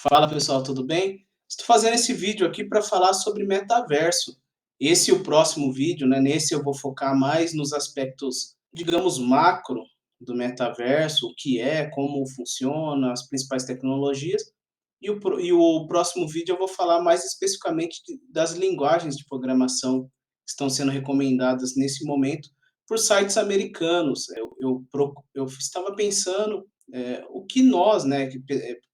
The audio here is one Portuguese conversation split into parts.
Fala pessoal, tudo bem? Estou fazendo esse vídeo aqui para falar sobre metaverso. Esse é o próximo vídeo, né? Nesse eu vou focar mais nos aspectos, digamos, macro do metaverso, o que é, como funciona, as principais tecnologias. E o próximo vídeo eu vou falar mais especificamente das linguagens de programação que estão sendo recomendadas nesse momento por sites americanos. Eu estava pensando o que nós, né,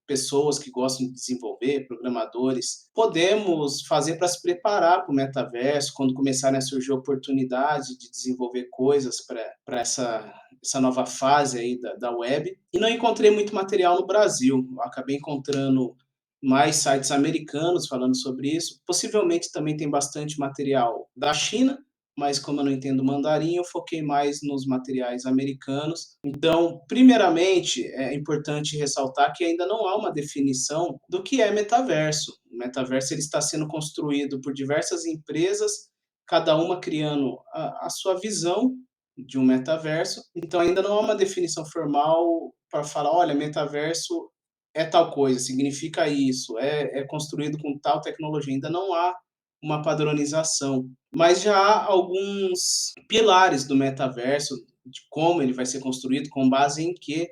pessoas que gostam de desenvolver, programadores, podemos fazer para se preparar para o metaverso, quando começarem a surgir oportunidades de desenvolver coisas para essa nova fase aí da web. E não encontrei muito material no Brasil, eu acabei encontrando mais sites americanos falando sobre isso. Possivelmente também tem bastante material da China, mas como eu não entendo mandarim, eu foquei mais nos materiais americanos. Então, primeiramente, é importante ressaltar que ainda não há uma definição do que é metaverso. O metaverso ele está sendo construído por diversas empresas, cada uma criando a sua visão de um metaverso. Então, ainda não há uma definição formal para falar, olha, metaverso é tal coisa, significa isso, é construído com tal tecnologia. Ainda não há uma padronização, mas já há alguns pilares do metaverso, de como ele vai ser construído, com base em que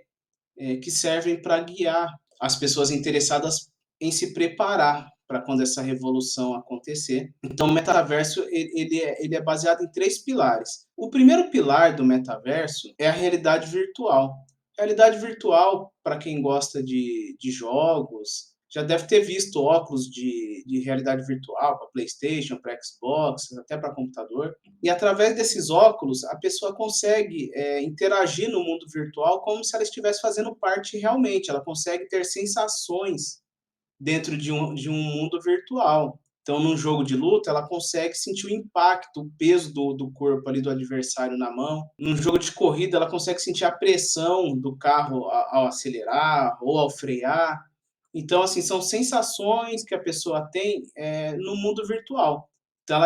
servem para guiar as pessoas interessadas em se preparar para quando essa revolução acontecer. Então, o metaverso ele é baseado em três pilares. O primeiro pilar do metaverso é a realidade virtual. Realidade virtual, para quem gosta de jogos, já deve ter visto óculos de realidade virtual para PlayStation, para Xbox, até para computador. E através desses óculos, a pessoa consegue interagir no mundo virtual como se ela estivesse fazendo parte realmente. Ela consegue ter sensações dentro de um mundo virtual. Então, num jogo de luta, ela consegue sentir o impacto, o peso do corpo ali do adversário na mão. Num jogo de corrida, ela consegue sentir a pressão do carro ao acelerar ou ao frear. Então, assim, são sensações que a pessoa tem no mundo virtual. Então,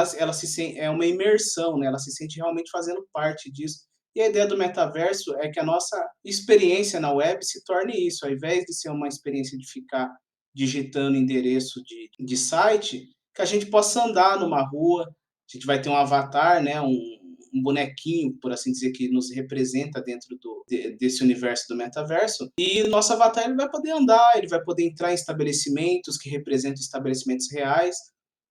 é uma imersão, né? Ela se sente realmente fazendo parte disso. E a ideia do metaverso é que a nossa experiência na web se torne isso, ao invés de ser uma experiência de ficar digitando endereço de site, que a gente possa andar numa rua, a gente vai ter um avatar, né, um bonequinho, por assim dizer, que nos representa dentro desse universo do metaverso, e o nosso avatar ele vai poder andar, ele vai poder entrar em estabelecimentos que representam estabelecimentos reais,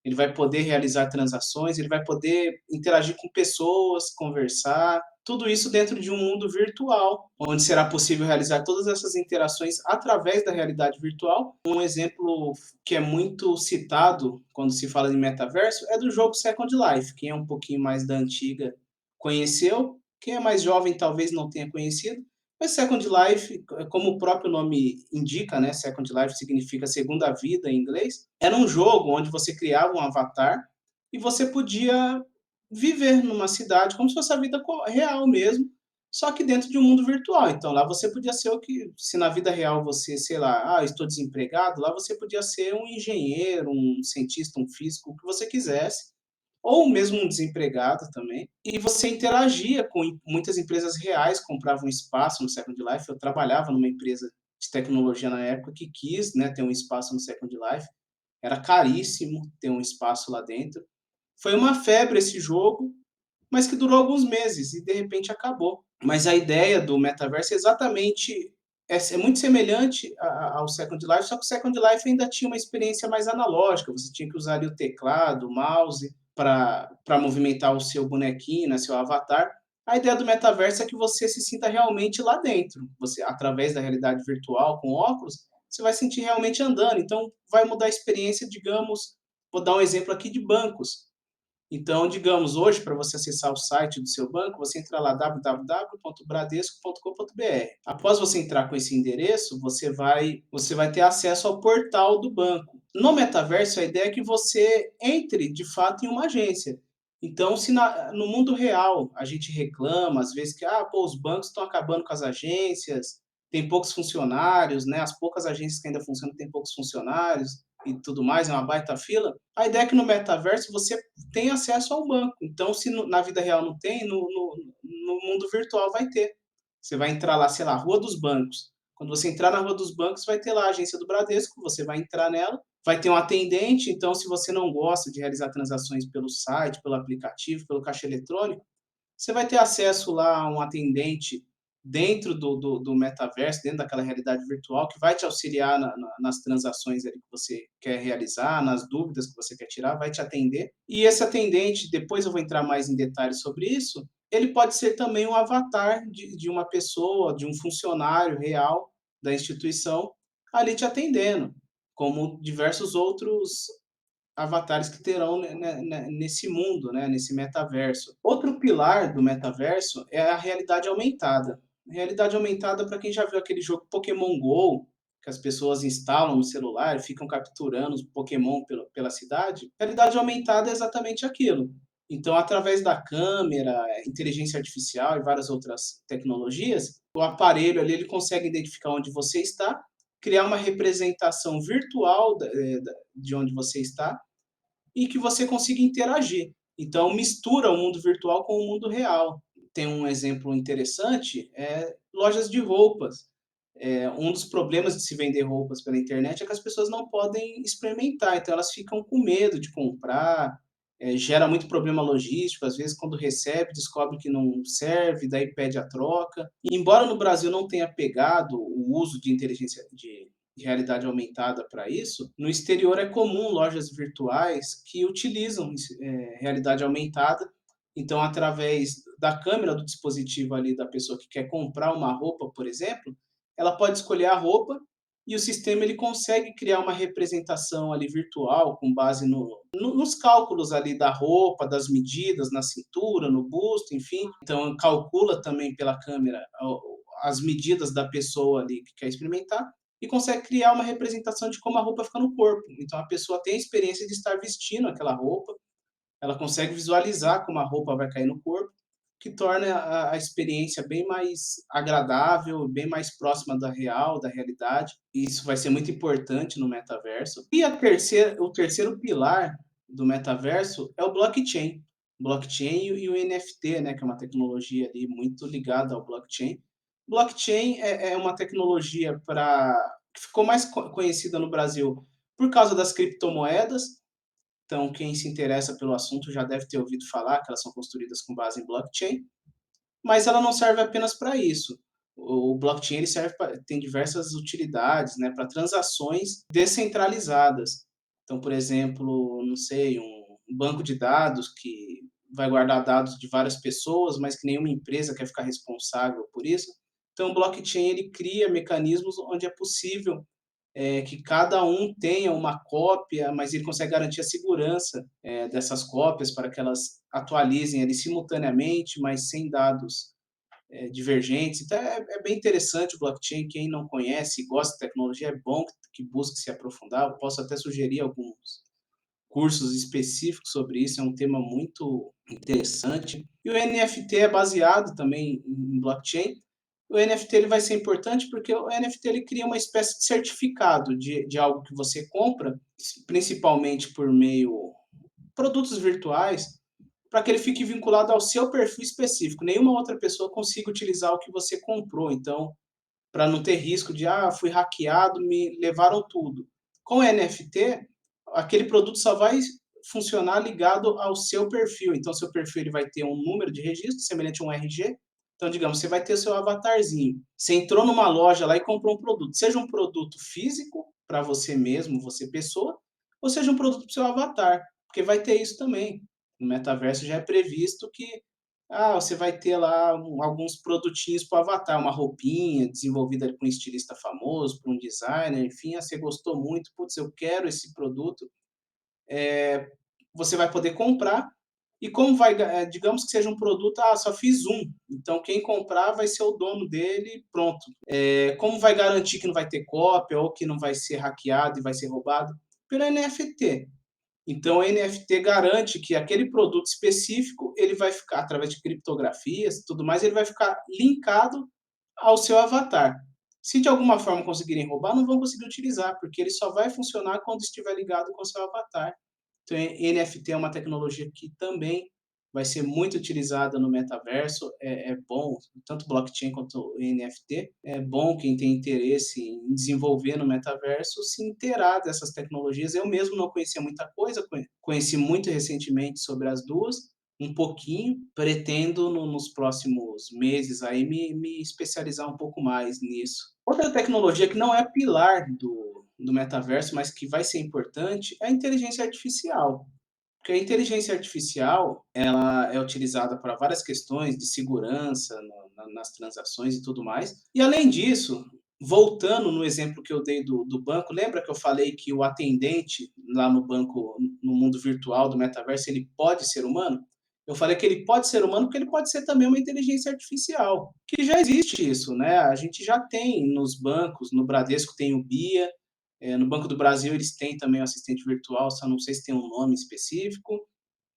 ele vai poder realizar transações, ele vai poder interagir com pessoas, conversar, tudo isso dentro de um mundo virtual, onde será possível realizar todas essas interações através da realidade virtual. Um exemplo que é muito citado quando se fala de metaverso é do jogo Second Life. Quem é um pouquinho mais da antiga conheceu, quem é mais jovem talvez não tenha conhecido. Mas Second Life, como o próprio nome indica, né, Second Life significa segunda vida em inglês, era um jogo onde você criava um avatar e você podia viver numa cidade como se fosse a vida real mesmo, só que dentro de um mundo virtual. Então lá você podia ser o que, se na vida real você, sei lá, estou desempregado, lá você podia ser um engenheiro, um cientista, um físico, o que você quisesse, ou mesmo um desempregado também. E você interagia com muitas empresas reais, compravam espaço no Second Life. Eu trabalhava numa empresa de tecnologia na época que quis, né, ter um espaço no Second Life. Era caríssimo ter um espaço lá dentro. Foi uma febre esse jogo, mas que durou alguns meses e de repente acabou. Mas a ideia do metaverso é exatamente é muito semelhante ao Second Life, só que o Second Life ainda tinha uma experiência mais analógica. Você tinha que usar ali o teclado, o mouse para movimentar o seu bonequinho, né, seu avatar. A ideia do metaverso é que você se sinta realmente lá dentro. Você, através da realidade virtual, com óculos, você vai sentir realmente andando. Então, vai mudar a experiência, digamos, vou dar um exemplo aqui de bancos. Então, digamos, hoje, para você acessar o site do seu banco, você entra lá www.bradesco.com.br. Após você entrar com esse endereço, você vai ter acesso ao portal do banco. No metaverso, a ideia é que você entre, de fato, em uma agência. Então, se no mundo real a gente reclama, às vezes, que pô, os bancos estão acabando com as agências, tem poucos funcionários, né? As poucas agências que ainda funcionam têm poucos funcionários e tudo mais, é uma baita fila. A ideia é que no metaverso você tem acesso ao banco. Então, se na vida real não tem, no mundo virtual vai ter. Você vai entrar lá, sei lá, Rua dos Bancos. Quando você entrar na Rua dos Bancos, vai ter lá a agência do Bradesco, você vai entrar nela, vai ter um atendente, então se você não gosta de realizar transações pelo site, pelo aplicativo, pelo caixa eletrônico, você vai ter acesso lá a um atendente dentro do metaverso, dentro daquela realidade virtual, que vai te auxiliar nas transações ali que você quer realizar, nas dúvidas que você quer tirar, vai te atender. E esse atendente, depois eu vou entrar mais em detalhes sobre isso, ele pode ser também um avatar de uma pessoa, de um funcionário real da instituição ali te atendendo, como diversos outros avatares que terão nesse mundo, né, nesse metaverso. Outro pilar do metaverso é a realidade aumentada. Realidade aumentada, para quem já viu aquele jogo Pokémon Go, que as pessoas instalam no celular e ficam capturando os Pokémon pela cidade, realidade aumentada é exatamente aquilo. Então, através da câmera, inteligência artificial e várias outras tecnologias, o aparelho ali ele consegue identificar onde você está, criar uma representação virtual de onde você está e que você consiga interagir. Então, mistura o mundo virtual com o mundo real. Tem um exemplo interessante, é lojas de roupas. Um dos problemas de se vender roupas pela internet é que as pessoas não podem experimentar, então elas ficam com medo de comprar, gera muito problema logístico, às vezes quando recebe descobre que não serve, daí pede a troca. E embora no Brasil não tenha pegado o uso de inteligência de realidade aumentada para isso, no exterior é comum lojas virtuais que utilizam realidade aumentada. Então, através da câmera do dispositivo ali da pessoa que quer comprar uma roupa, por exemplo, ela pode escolher a roupa e o sistema ele consegue criar uma representação ali virtual com base nos cálculos ali da roupa, das medidas na cintura, no busto, enfim. Então calcula também pela câmera as medidas da pessoa ali que quer experimentar e consegue criar uma representação de como a roupa fica no corpo. Então a pessoa tem a experiência de estar vestindo aquela roupa, ela consegue visualizar como a roupa vai cair no corpo, que torna a experiência bem mais agradável, bem mais próxima da real, da realidade. E isso vai ser muito importante no metaverso. E o terceiro pilar do metaverso é o blockchain. Blockchain e o NFT, né, que é uma tecnologia ali muito ligada ao blockchain. Blockchain é uma tecnologia que ficou mais conhecida no Brasil por causa das criptomoedas. Então, quem se interessa pelo assunto já deve ter ouvido falar que elas são construídas com base em blockchain, mas ela não serve apenas para isso. O blockchain ele serve tem diversas utilidades, né, para transações descentralizadas. Então, por exemplo, não sei, um banco de dados que vai guardar dados de várias pessoas, mas que nenhuma empresa quer ficar responsável por isso. Então, o blockchain ele cria mecanismos onde é possível que cada um tenha uma cópia, mas ele consegue garantir a segurança dessas cópias para que elas atualizem ali simultaneamente, mas sem dados divergentes. Então é bem interessante o blockchain. Quem não conhece e gosta de tecnologia, é bom que busque se aprofundar. Eu posso até sugerir alguns cursos específicos sobre isso, é um tema muito interessante. E o NFT é baseado também em blockchain. O NFT ele vai ser importante porque o NFT ele cria uma espécie de certificado de algo que você compra, principalmente por meio produtos virtuais, para que ele fique vinculado ao seu perfil específico. Nenhuma outra pessoa consiga utilizar o que você comprou. Então, para não ter risco de, fui hackeado, me levaram tudo. Com o NFT, aquele produto só vai funcionar ligado ao seu perfil. Então, seu perfil ele vai ter um número de registro, semelhante a um RG. Então, digamos, você vai ter seu avatarzinho. Você entrou numa loja lá e comprou um produto. Seja um produto físico, para você mesmo, você pessoa, ou seja um produto para o seu avatar. Porque vai ter isso também. No metaverso já é previsto que você vai ter lá alguns produtinhos para o avatar, uma roupinha desenvolvida por um estilista famoso, por um designer, enfim, você gostou muito, putz, eu quero esse produto, você vai poder comprar. E como vai, digamos que seja um produto, só fiz um, então quem comprar vai ser o dono dele, pronto. Como vai garantir que não vai ter cópia ou que não vai ser hackeado e vai ser roubado? Pelo NFT. Então, o NFT garante que aquele produto específico, ele vai ficar, através de criptografias e tudo mais, ele vai ficar linkado ao seu avatar. Se de alguma forma conseguirem roubar, não vão conseguir utilizar, porque ele só vai funcionar quando estiver ligado com o seu avatar. Então, NFT é uma tecnologia que também vai ser muito utilizada no metaverso, é bom, tanto blockchain quanto NFT, é bom quem tem interesse em desenvolver no metaverso se inteirar dessas tecnologias. Eu mesmo não conhecia muita coisa, conheci muito recentemente sobre as duas, um pouquinho, pretendo nos próximos meses aí me especializar um pouco mais nisso. Outra tecnologia que não é pilar do metaverso, mas que vai ser importante, é a inteligência artificial. Porque a inteligência artificial, ela é utilizada para várias questões de segurança nas transações e tudo mais. E além disso, voltando no exemplo que eu dei do banco, lembra que eu falei que o atendente lá no banco, no mundo virtual do metaverso, ele pode ser humano? Eu falei que ele pode ser humano porque ele pode ser também uma inteligência artificial, que já existe isso, né? A gente já tem nos bancos, no Bradesco tem o BIA, no Banco do Brasil eles têm também o assistente virtual, só não sei se tem um nome específico.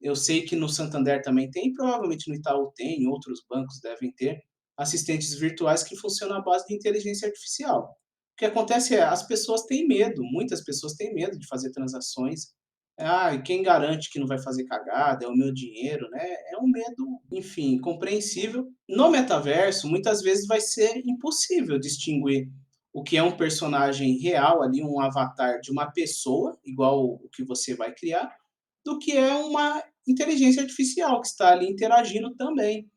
Eu sei que no Santander também tem, provavelmente no Itaú tem, em outros bancos devem ter assistentes virtuais que funcionam à base de inteligência artificial. O que acontece é, as pessoas têm medo, muitas pessoas têm medo de fazer transações. Ah, e quem garante que não vai fazer cagada? É o meu dinheiro, né? É um medo, enfim, compreensível. No metaverso, muitas vezes vai ser impossível distinguir o que é um personagem real ali, um avatar de uma pessoa, igual o que você vai criar, do que é uma inteligência artificial que está ali interagindo também.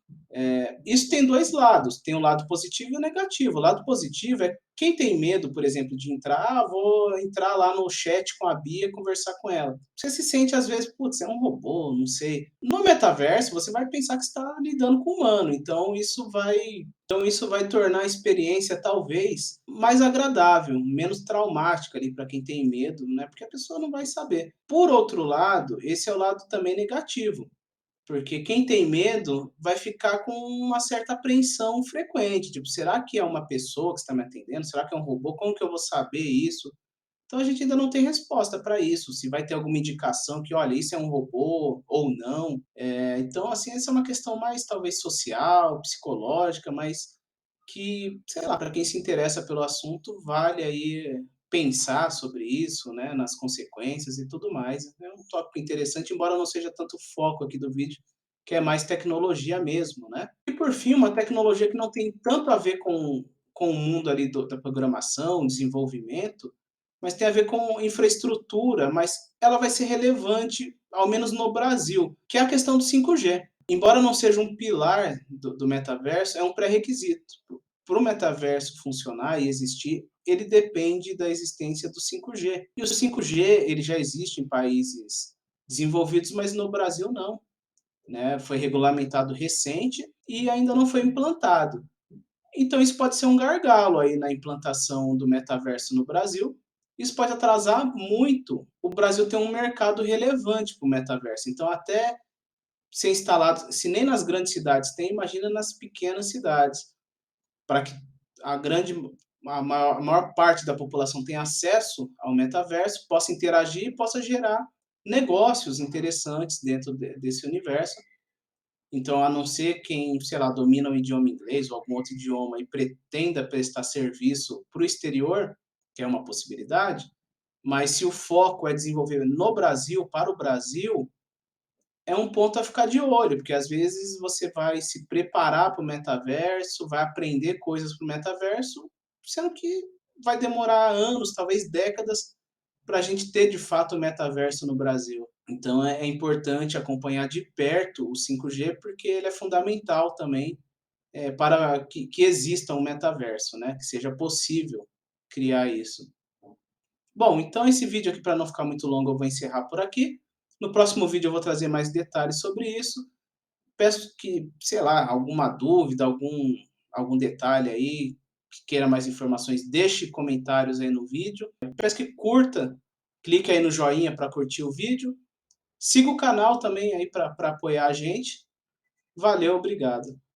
Isso tem dois lados, tem o lado positivo e o negativo. O lado positivo é quem tem medo, por exemplo, de entrar, vou entrar lá no chat com a Bia e conversar com ela. Você se sente, às vezes, putz, é um robô, não sei. No metaverso, você vai pensar que está lidando com um humano, então isso vai tornar a experiência talvez mais agradável, menos traumática ali para quem tem medo, né? Porque a pessoa não vai saber. Por outro lado, esse é o lado também negativo, porque quem tem medo vai ficar com uma certa apreensão frequente, tipo, será que é uma pessoa que está me atendendo? Será que é um robô? Como que eu vou saber isso? Então a gente ainda não tem resposta para isso, se vai ter alguma indicação que, olha, isso é um robô ou não. Então, assim, essa é uma questão mais talvez social, psicológica, mas que, sei lá, para quem se interessa pelo assunto, vale aí pensar sobre isso, né, nas consequências e tudo mais. É um tópico interessante, embora não seja tanto o foco aqui do vídeo, que é mais tecnologia mesmo, né. E por fim, uma tecnologia que não tem tanto a ver com o mundo ali da programação, desenvolvimento, mas tem a ver com infraestrutura, mas ela vai ser relevante, ao menos no Brasil, que é a questão do 5G. Embora não seja um pilar do metaverso, é um pré-requisito. Para o metaverso funcionar e existir, ele depende da existência do 5G. E o 5G ele já existe em países desenvolvidos, mas no Brasil não. Né? Foi regulamentado recente e ainda não foi implantado. Então isso pode ser um gargalo aí na implantação do metaverso no Brasil. Isso pode atrasar muito o Brasil ter um mercado relevante para o metaverso. Então, até ser instalado, se nem nas grandes cidades tem, imagina nas pequenas cidades, para que a grande a maior parte da população tenha acesso ao metaverso, possa interagir e possa gerar negócios interessantes dentro desse universo. Então, a não ser quem, sei lá, domina o idioma inglês ou algum outro idioma e pretenda prestar serviço para o exterior, que é uma possibilidade, mas se o foco é desenvolver no Brasil, para o Brasil, é um ponto a ficar de olho, porque às vezes você vai se preparar para o metaverso, vai aprender coisas para o metaverso, sendo que vai demorar anos, talvez décadas, para a gente ter de fato o metaverso no Brasil. Então é importante acompanhar de perto o 5G, porque ele é fundamental também para que exista um metaverso, né? Que seja possível criar isso. Bom, então esse vídeo aqui, para não ficar muito longo, eu vou encerrar por aqui. No próximo vídeo eu vou trazer mais detalhes sobre isso. Peço que, sei lá, alguma dúvida, algum detalhe aí, que queira mais informações, deixe comentários aí no vídeo. Peço que curta, clique aí no joinha para curtir o vídeo. Siga o canal também aí para apoiar a gente. Valeu, obrigado.